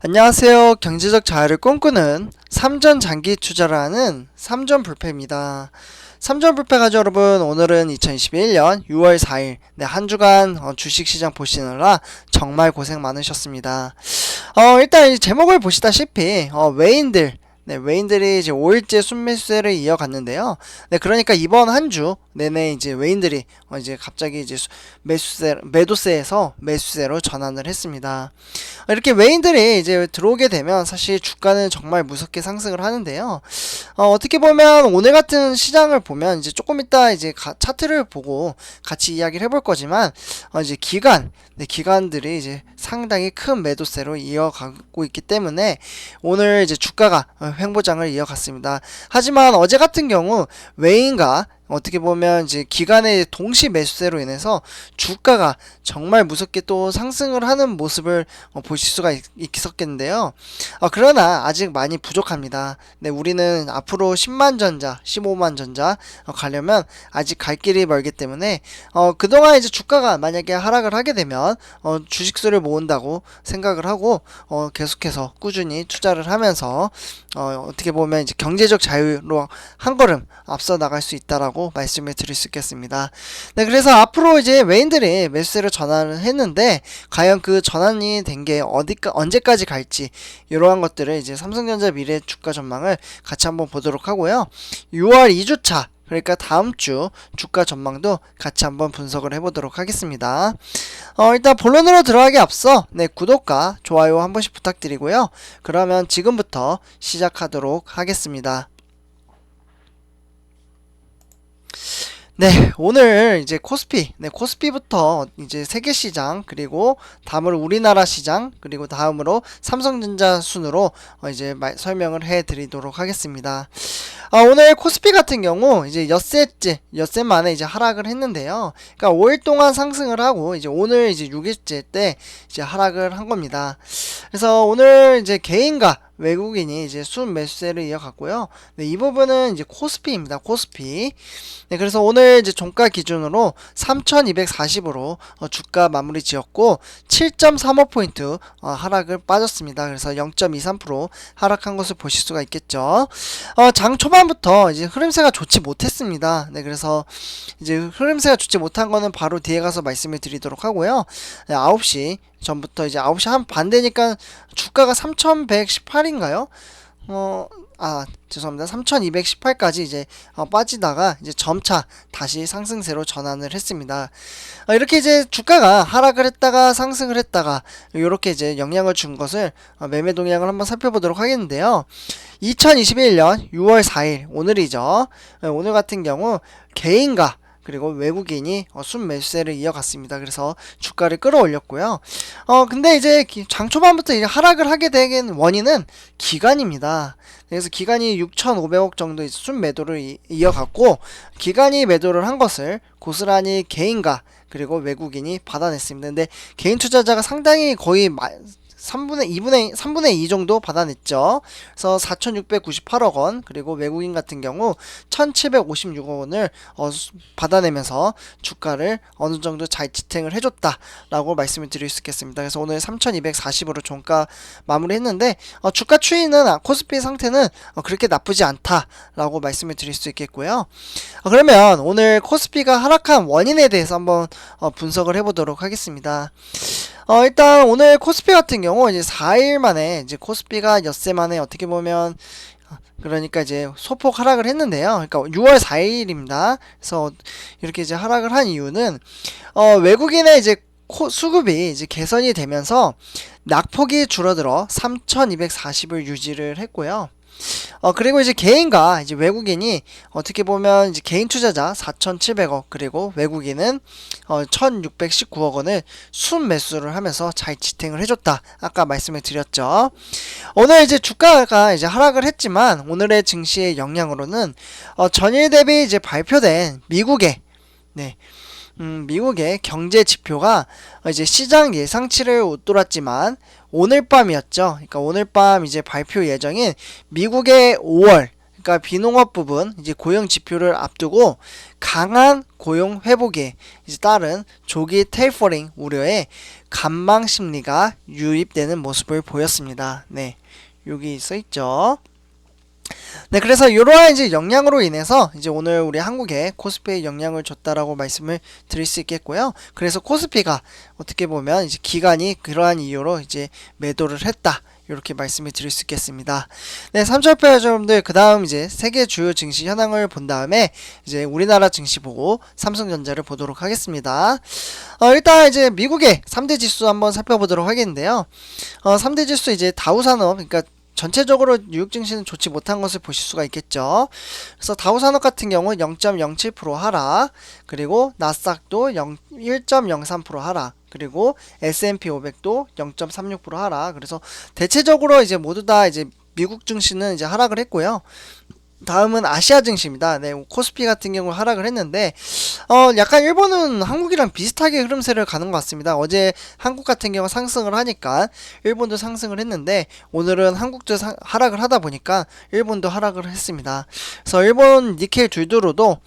안녕하세요. 경제적 자유를 꿈꾸는 삼전 장기 투자를 하는 삼전 불패입니다. 삼전 불패 가족 여러분, 오늘은 2021년 6월 4일 한 주간 주식시장 보시느라 정말 고생 많으셨습니다. 일단 이 제목을 보시다시피 외인들이 이제 5일째 순매수세를 이어갔는데요. 그러니까 이번 한 주 내내 이제 외인들이 이제 갑자기 이제 매도세에서 매수세로 전환을 했습니다. 이렇게 외인들이 이제 들어오게 되면 사실 주가는 정말 무섭게 상승을 하는데요. 어떻게 보면 오늘 같은 시장을 보면 이제 조금 이따 이제 차트를 보고 같이 이야기를 해볼 거지만 이제 기관들이 이제 상당히 큰 매도세로 이어가고 있기 때문에 오늘 이제 주가가 횡보장을 이어갔습니다. 하지만 어제 같은 경우 외인과 어떻게 보면 이제 기간의 동시 매수세로 인해서 주가가 정말 무섭게 또 상승을 하는 모습을 보실 수가 있었겠는데요. 그러나 아직 많이 부족합니다. 우리는 앞으로 10만 전자, 15만 전자 가려면 아직 갈 길이 멀기 때문에 그동안 이제 주가가 만약에 하락을 하게 되면 주식수를 모은다고 생각을 하고 계속해서 꾸준히 투자를 하면서 어떻게 보면 이제 경제적 자유로 한 걸음 앞서 나갈 수 있다라고 말씀을 드릴 수 있겠습니다. 그래서 앞으로 이제 외인들이 매수세를 전환을 했는데 과연 그 전환이 된 게 언제까지 갈지 이러한 것들을 이제 삼성전자 미래 주가 전망을 같이 한번 보도록 하고요. 6월 2주차 그러니까 다음 주 주가 전망도 같이 한번 분석을 해보도록 하겠습니다. 일단 본론으로 들어가기 앞서 구독과 좋아요 한 번씩 부탁드리고요. 그러면 지금부터 시작하도록 하겠습니다. 오늘 이제 코스피부터 이제 세계 시장, 그리고 다음으로 우리나라 시장, 그리고 다음으로 삼성전자 순으로 이제 설명을 해 드리도록 하겠습니다. 오늘 코스피 같은 경우 이제 엿새 만에 이제 하락을 했는데요. 그러니까 5일 동안 상승을 하고 이제 오늘 이제 6일째 때 이제 하락을 한 겁니다. 그래서 오늘 이제 개인과 외국인이 이제 순매수세를 이어갔고요. 이 부분은 이제 코스피입니다. 코스피. 그래서 오늘 이제 종가 기준으로 3240으로 주가 마무리 지었고 7.35포인트 하락을 빠졌습니다. 그래서 0.23% 하락한 것을 보실 수가 있겠죠. 장 초반부터 이제 흐름세가 좋지 못했습니다. 그래서 이제 흐름세가 좋지 못한 거는 바로 뒤에 가서 말씀을 드리도록 하고요. 9시 전부터 이제 9시 한 반대니까 주가가 3118인가요? 죄송합니다. 3218까지 이제 빠지다가 이제 점차 다시 상승세로 전환을 했습니다. 이렇게 이제 주가가 하락을 했다가 상승을 했다가 이렇게 이제 영향을 준 것을 매매 동향을 한번 살펴보도록 하겠는데요. 2021년 6월 4일 오늘이죠. 오늘 같은 경우 개인과 그리고 외국인이 순매수세를 이어갔습니다. 그래서 주가를 끌어올렸고요. 근데 이제 장 초반부터 이제 하락을 하게 된 원인은 기관입니다. 그래서 기관이 6,500억 정도 순매도를 이어갔고 기관이 매도를 한 것을 고스란히 개인과 그리고 외국인이 받아냈습니다. 근데 개인 투자자가 상당히 거의 3분의 2 정도 받아냈죠. 그래서 4,698억 원, 그리고 외국인 같은 경우 1,756억 원을 받아내면서 주가를 어느 정도 잘 지탱을 해줬다라고 말씀을 드릴 수 있겠습니다. 그래서 오늘 3,240으로 종가 마무리했는데 주가 추이는 코스피 상태는 그렇게 나쁘지 않다라고 말씀을 드릴 수 있겠고요. 그러면 오늘 코스피가 하락한 원인에 대해서 한번 분석을 해보도록 하겠습니다. 일단 오늘 코스피 같은 경우 이제 4일 만에 이제 코스피가 엿새 만에 어떻게 보면 그러니까 이제 소폭 하락을 했는데요. 그러니까 6월 4일입니다. 그래서 이렇게 이제 하락을 한 이유는 외국인의 이제 수급이 이제 개선이 되면서 낙폭이 줄어들어 3,240을 유지를 했고요. 그리고 이제 개인과 이제 외국인이 어떻게 보면 이제 개인 투자자 4,700억 그리고 외국인은 1,619억 원을 순매수를 하면서 잘 지탱을 해줬다. 아까 말씀을 드렸죠. 오늘 이제 주가가 이제 하락을 했지만 오늘의 증시의 영향으로는 전일 대비 이제 발표된 미국의 경제 지표가 이제 시장 예상치를 웃돌았지만 오늘 밤이었죠. 그러니까 오늘 밤 이제 발표 예정인 미국의 5월 그러니까 비농업 부분 이제 고용 지표를 앞두고 강한 고용 회복에 이제 따른 조기 테이퍼링 우려에 관망 심리가 유입되는 모습을 보였습니다. 네, 여기 써 있죠. 네, 그래서 이러한 이제 영향으로 인해서 이제 오늘 우리 한국에 코스피에 영향을 줬다라고 말씀을 드릴 수 있겠고요. 그래서 코스피가 어떻게 보면 이제 기관이 그러한 이유로 이제 매도를 했다. 이렇게 말씀을 드릴 수 있겠습니다. 네, 삼천표 여러분들 그 다음 이제 세계 주요 증시 현황을 본 다음에 이제 우리나라 증시 보고 삼성전자를 보도록 하겠습니다. 일단 이제 미국의 3대 지수 한번 살펴보도록 하겠는데요. 3대 지수 이제 다우산업, 그러니까 전체적으로 뉴욕 증시는 좋지 못한 것을 보실 수가 있겠죠. 그래서 다우산업 같은 경우 0.07% 하락, 그리고 나스닥도 1.03% 하락, 그리고 S&P 500도 0.36% 하락. 그래서 대체적으로 이제 모두 다 이제 미국 증시는 이제 하락을 했고요. 다음은 아시아 증시입니다. 네, 코스피 같은 경우 하락을 했는데 약간 일본은 한국이랑 비슷하게 흐름세를 가는 것 같습니다. 어제 한국 같은 경우 상승을 하니까 일본도 상승을 했는데 오늘은 한국도 하락을 하다 보니까 일본도 하락을 했습니다. 그래서 일본 니케이 둘두로도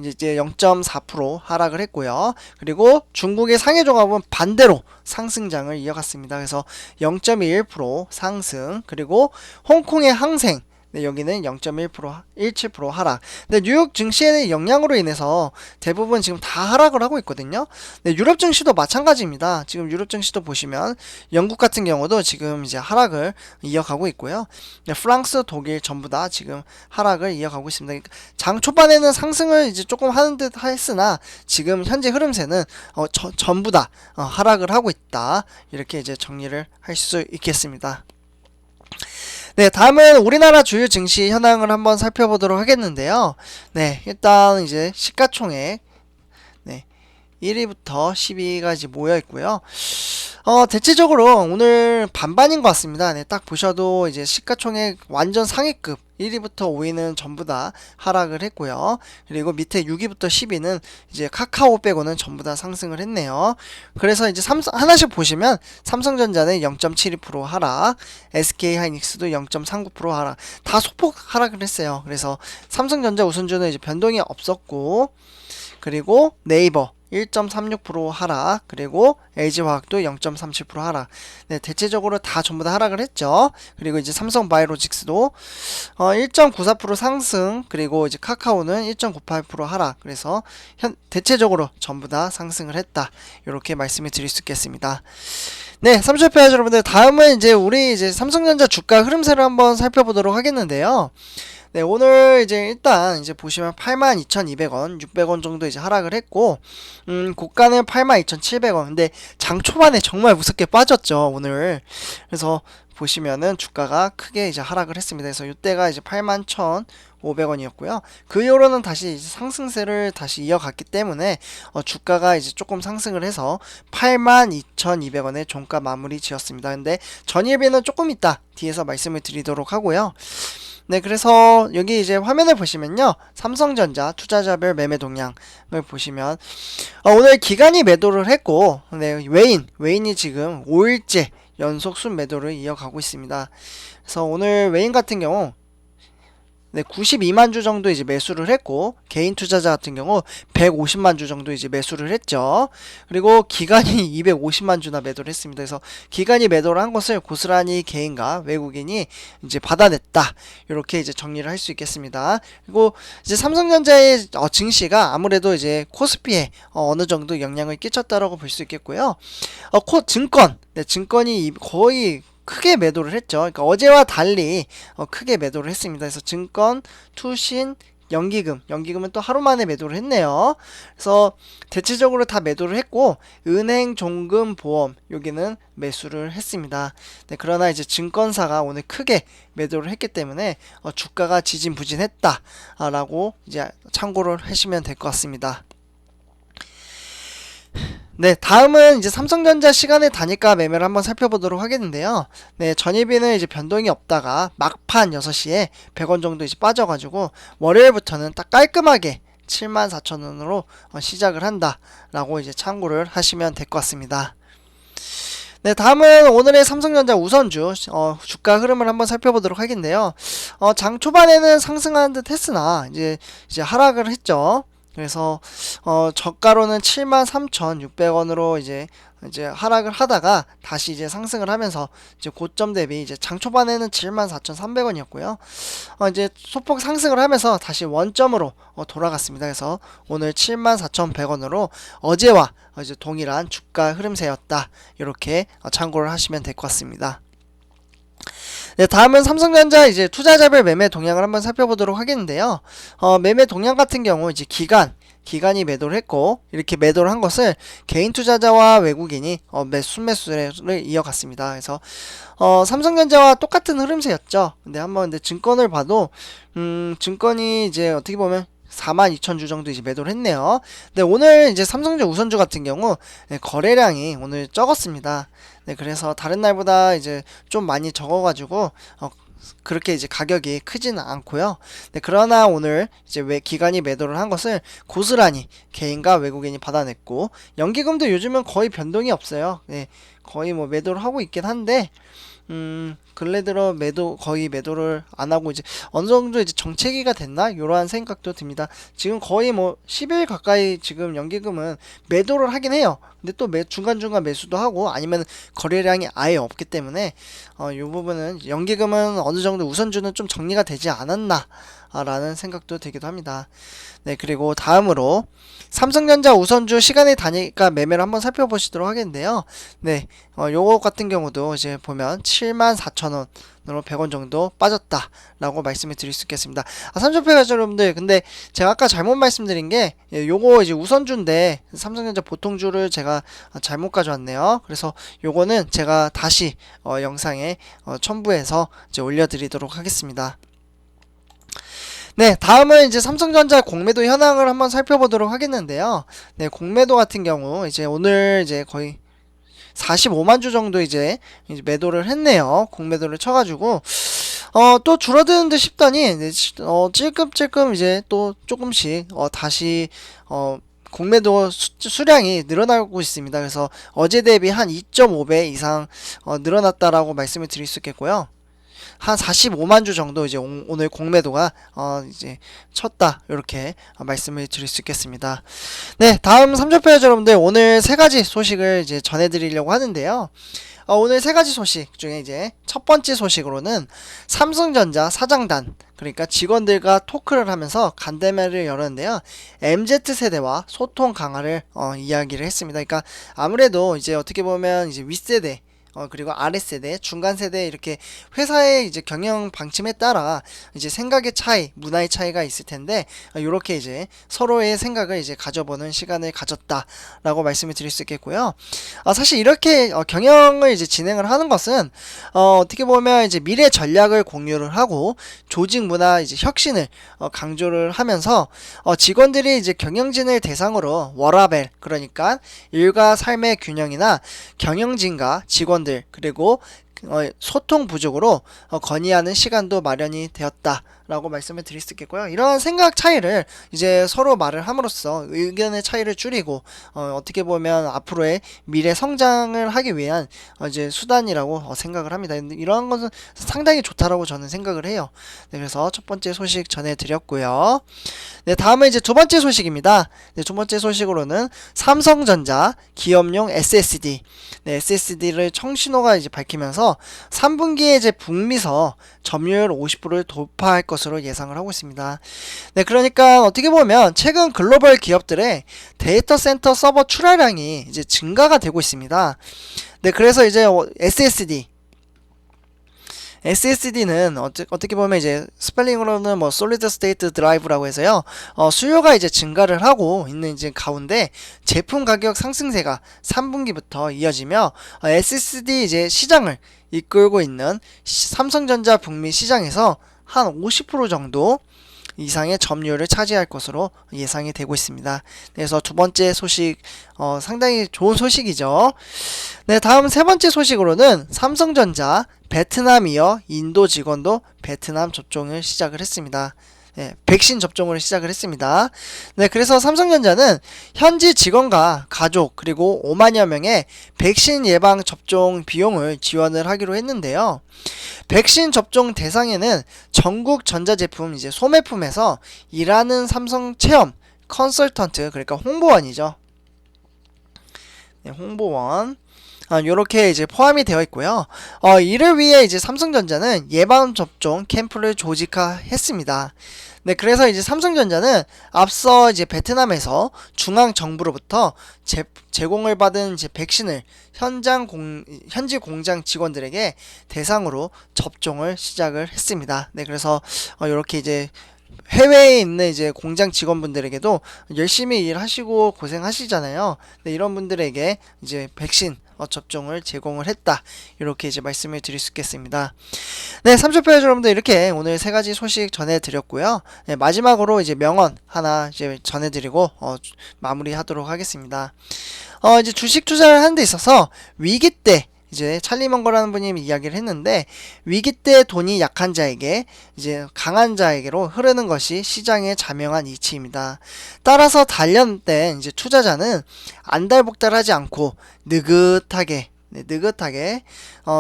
이제 0.4% 하락을 했고요. 그리고 중국의 상해종합은 반대로 상승장을 이어갔습니다. 그래서 0.21% 상승, 그리고 홍콩의 항생, 네, 여기는 0.1%, 17% 하락. 근데 뉴욕 증시의 영향으로 인해서 대부분 지금 다 하락을 하고 있거든요. 네, 유럽 증시도 마찬가지입니다. 지금 유럽 증시도 보시면 영국 같은 경우도 지금 이제 하락을 이어가고 있고요. 네, 프랑스, 독일 전부 다 지금 하락을 이어가고 있습니다. 장 초반에는 상승을 이제 조금 하는 듯 했으나 지금 현재 흐름세는 전부 다 하락을 하고 있다. 이렇게 이제 정리를 할 수 있겠습니다. 네, 다음은 우리나라 주요 증시 현황을 한번 살펴보도록 하겠는데요. 네, 일단 이제 시가총액, 네, 1위부터 10위가 모여 있고요. 대체적으로 오늘 반반인 것 같습니다. 네, 딱 보셔도 이제 시가총액 완전 상위급 1위부터 5위는 전부 다 하락을 했고요. 그리고 밑에 6위부터 10위는 이제 카카오 빼고는 전부 다 상승을 했네요. 그래서 이제 하나씩 보시면 삼성전자는 0.72% 하락, SK하이닉스도 0.39% 하락, 다 소폭 하락을 했어요. 그래서 삼성전자 우선주는 이제 변동이 없었고, 그리고 네이버 1.36% 하락, 그리고 LG화학도 0.37% 하락. 네, 대체적으로 다 전부 다 하락을 했죠. 그리고 이제 삼성바이오로직스도 1.94% 상승, 그리고 이제 카카오는 1.98% 하락. 그래서 대체적으로 전부 다 상승을 했다. 이렇게 말씀을 드릴 수 있겠습니다. 네, 삼성표 여러분들, 다음은 이제 우리 이제 삼성전자 주가 흐름세를 한번 살펴보도록 하겠는데요. 네, 오늘 이제 일단 이제 보시면 82,200원, 600원 정도 이제 하락을 했고, 고가는 82,700원. 근데 장 초반에 정말 무섭게 빠졌죠, 오늘. 그래서 보시면은 주가가 크게 이제 하락을 했습니다. 그래서 이때가 이제 81,500원이었고요. 그 이후로는 다시 이제 상승세를 다시 이어갔기 때문에 주가가 이제 조금 상승을 해서 82,200원에 종가 마무리 지었습니다. 근데 전일비는 조금 이따 뒤에서 말씀을 드리도록 하고요. 네, 그래서 여기 이제 화면을 보시면요, 삼성전자 투자자별 매매 동향을 보시면 오늘 기관이 매도를 했고, 네, 외인이 지금 5일째 연속 순매도를 이어가고 있습니다. 그래서 오늘 외인 같은 경우 네, 92만 주 정도 이제 매수를 했고, 개인 투자자 같은 경우 150만 주 정도 이제 매수를 했죠. 그리고 기관이 250만 주나 매도를 했습니다. 그래서 기관이 매도를 한 것을 고스란히 개인과 외국인이 이제 받아냈다. 이렇게 이제 정리를 할 수 있겠습니다. 그리고 이제 삼성전자의 증시가 아무래도 이제 코스피에 어느 정도 영향을 끼쳤다라고 볼 수 있겠고요. 증권이 거의 크게 매도를 했죠. 그러니까 어제와 달리 크게 매도를 했습니다. 그래서 증권, 투신, 연기금은 또 하루 만에 매도를 했네요. 그래서 대체적으로 다 매도를 했고, 은행, 종금, 보험 여기는 매수를 했습니다. 네, 그러나 이제 증권사가 오늘 크게 매도를 했기 때문에 주가가 지진부진했다라고 이제 참고를 하시면 될 것 같습니다. 네, 다음은 이제 삼성전자 시간의 단위가 매매를 한번 살펴보도록 하겠는데요. 네, 전일비는 이제 변동이 없다가 막판 6시에 100원 정도 이제 빠져가지고 월요일부터는 딱 깔끔하게 74,000원으로 시작을 한다라고 이제 참고를 하시면 될 것 같습니다. 네, 다음은 오늘의 삼성전자 우선주 주가 흐름을 한번 살펴보도록 하겠는데요. 장 초반에는 상승하는 듯 했으나 이제 하락을 했죠. 그래서 저가로는 73,600원으로 이제 하락을 하다가 다시 이제 상승을 하면서 이제 고점 대비 이제 장 초반에는 74,300원이었고요. 이제 소폭 상승을 하면서 다시 원점으로 돌아갔습니다. 그래서 오늘 74,100원으로 어제와 이제 동일한 주가 흐름세였다. 이렇게 참고를 하시면 될 것 같습니다. 네, 다음은 삼성전자 이제 투자자별 매매 동향을 한번 살펴보도록 하겠는데요. 매매 동향 같은 경우 이제 기관이 매도를 했고 이렇게 매도를 한 것을 개인 투자자와 외국인이 순매수를 이어갔습니다. 그래서 삼성전자와 똑같은 흐름세였죠. 근데 증권을 봐도 증권이 이제 어떻게 보면 42,000주 정도 이제 매도를 했네요. 근데 오늘 이제 삼성전자 우선주 같은 경우 거래량이 오늘 적었습니다. 네, 그래서 다른 날보다 이제 좀 많이 적어가지고 그렇게 이제 가격이 크지는 않고요. 네, 그러나 오늘 이제 기관이 매도를 한 것을 고스란히 개인과 외국인이 받아냈고 연기금도 요즘은 거의 변동이 없어요. 네, 거의 뭐 매도를 하고 있긴 한데 근래 들어 거의 매도를 안 하고 이제 어느 정도 이제 정체기가 됐나? 이러한 생각도 듭니다. 지금 거의 뭐 10일 가까이 지금 연기금은 매도를 하긴 해요. 근데 또 중간중간 매수도 하고 아니면 거래량이 아예 없기 때문에 이 부분은 연기금은 어느 정도 우선주는 좀 정리가 되지 않았나 라는 생각도 들기도 합니다. 네, 그리고 다음으로 삼성전자 우선주 시간의 단위가 매매를 한번 살펴보시도록 하겠는데요. 네, 요거 같은 경우도 이제 보면 74,000원으로 100원 정도 빠졌다라고 말씀을 드릴 수 있겠습니다. 삼성페 가족 여러분들, 근데 제가 아까 잘못 말씀드린 게 요거 이제 우선주인데 삼성전자 보통주를 제가 잘못 가져왔네요. 그래서 요거는 제가 다시 영상에 첨부해서 이제 올려드리도록 하겠습니다. 네, 다음은 이제 삼성전자 공매도 현황을 한번 살펴보도록 하겠는데요. 네, 공매도 같은 경우 이제 오늘 이제 거의 45만 주 정도 이제 매도를 했네요. 공매도를 쳐가지고 또 줄어드는 듯 싶더니 찔끔찔끔 이제 또 조금씩 다시 공매도 수량이 늘어나고 있습니다. 그래서 어제 대비 한 2.5배 이상 늘어났다라고 말씀을 드릴 수 있겠고요. 한 45만 주 정도 이제 오늘 공매도가 이제 쳤다 이렇게 말씀을 드릴 수 있겠습니다. 네, 다음 삼성페어 여러분들 오늘 세 가지 소식을 이제 전해드리려고 하는데요. 오늘 세 가지 소식 중에 이제 첫 번째 소식으로는 삼성전자 사장단 그러니까 직원들과 토크를 하면서 간담회를 열었는데요. MZ세대와 소통 강화를 이야기를 했습니다. 그러니까 아무래도 이제 어떻게 보면 이제 윗세대 그리고 아랫세대, 중간세대 이렇게 회사의 이제 경영 방침에 따라 이제 생각의 차이, 문화의 차이가 있을 텐데 이렇게 이제 서로의 생각을 이제 가져보는 시간을 가졌다라고 말씀을 드릴 수 있겠고요. 사실 이렇게 경영을 이제 진행을 하는 것은 어떻게 보면 이제 미래 전략을 공유를 하고 조직 문화 이제 혁신을 강조를 하면서 직원들이 이제 경영진을 대상으로 워라밸 그러니까 일과 삶의 균형이나 경영진과 직원들 그리고 소통 부족으로 건의하는 시간도 마련이 되었다라고 말씀을 드릴 수 있겠고요. 이러한 생각 차이를 이제 서로 말을 함으로써 의견의 차이를 줄이고 어떻게 보면 앞으로의 미래 성장을 하기 위한 이제 수단이라고 생각을 합니다. 이러한 것은 상당히 좋다라고 저는 생각을 해요. 네, 그래서 첫 번째 소식 전해드렸고요. 네, 다음은 이제 두 번째 소식입니다. 네, 두 번째 소식으로는 삼성전자 기업용 SSD, 네, SSD를 청신호가 이제 밝히면서 3분기에 이제 북미서 점유율 50%를 돌파할 것으로 예상을 하고 있습니다. 네, 그러니까 어떻게 보면 최근 글로벌 기업들의 데이터 센터 서버 출하량이 이제 증가가 되고 있습니다. 네, 그래서 이제 SSD는 어떻게 보면 이제 스펠링으로는 뭐 솔리드 스테이트 드라이브라고 해서요. 수요가 이제 증가를 하고 있는 이제 가운데 제품 가격 상승세가 3분기부터 이어지며 SSD 이제 시장을 이끌고 있는 삼성전자 북미 시장에서 한 50% 정도 이상의 점유율을 차지할 것으로 예상이 되고 있습니다. 그래서 두 번째 소식 상당히 좋은 소식이죠. 네, 다음 세 번째 소식으로는 삼성전자 베트남 이어 인도 직원도 베트남 접종을 시작을 했습니다. 백신 접종을 시작을 했습니다. 네, 그래서 삼성전자는 현지 직원과 가족 그리고 5만여 명의 백신 예방 접종 비용을 지원을 하기로 했는데요. 백신 접종 대상에는 전국 전자제품 이제 소매품에서 일하는 삼성 체험 컨설턴트 그러니까 홍보원이죠. 네, 홍보원. 요렇게 이제 포함이 되어 있고요. 이를 위해 이제 삼성전자는 예방접종 캠프를 조직화했습니다. 네, 그래서 이제 삼성전자는 앞서 이제 베트남에서 중앙정부로부터 제공을 받은 이제 백신을 현지 공장 직원들에게 대상으로 접종을 시작을 했습니다. 네, 그래서 이렇게 이제 해외에 있는 이제 공장 직원분들에게도 열심히 일하시고 고생하시잖아요. 네, 이런 분들에게 이제 백신 접종을 제공을 했다. 이렇게 이제 말씀을 드릴 수 있겠습니다. 네, 삼촌표 여러분들 이렇게 오늘 세 가지 소식 전해드렸고요. 네, 마지막으로 이제 명언 하나 이제 전해드리고 마무리하도록 하겠습니다. 이제 주식 투자를 하는 데 있어서 위기 때 이제 찰리 먼거라는 분이 이야기를 했는데 위기 때 돈이 약한 자에게 이제 강한 자에게로 흐르는 것이 시장의 자명한 이치입니다. 따라서 단련된 이제 투자자는 안달복달하지 않고 느긋하게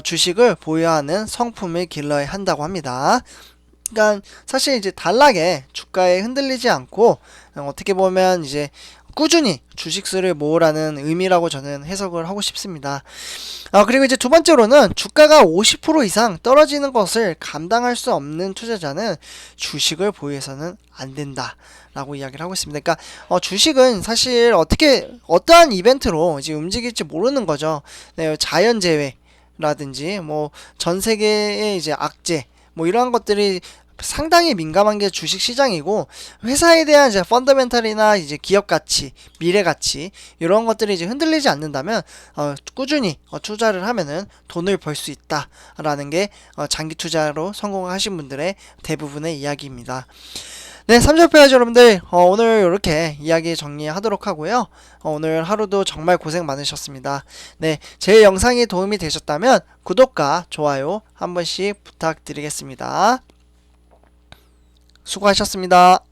주식을 보유하는 성품을 길러야 한다고 합니다. 그러니까 사실 이제 단락에 주가에 흔들리지 않고 어떻게 보면 이제 꾸준히 주식수를 모으라는 의미라고 저는 해석을 하고 싶습니다. 그리고 이제 두 번째로는 주가가 50% 이상 떨어지는 것을 감당할 수 없는 투자자는 주식을 보유해서는 안 된다. 라고 이야기를 하고 있습니다. 그러니까 주식은 사실 어떠한 이벤트로 이제 움직일지 모르는 거죠. 네, 자연재해라든지 뭐 전 세계의 이제 악재 뭐 이러한 것들이 상당히 민감한 게 주식 시장이고 회사에 대한 이제 펀더멘탈이나 이제 기업 가치, 미래 가치 이런 것들이 이제 흔들리지 않는다면 꾸준히 투자를 하면은 돈을 벌 수 있다라는 게 장기 투자로 성공하신 분들의 대부분의 이야기입니다. 네, 삼촌표야지 여러분들 오늘 이렇게 이야기 정리하도록 하고요. 오늘 하루도 정말 고생 많으셨습니다. 네, 제 영상이 도움이 되셨다면 구독과 좋아요 한 번씩 부탁드리겠습니다. 수고하셨습니다.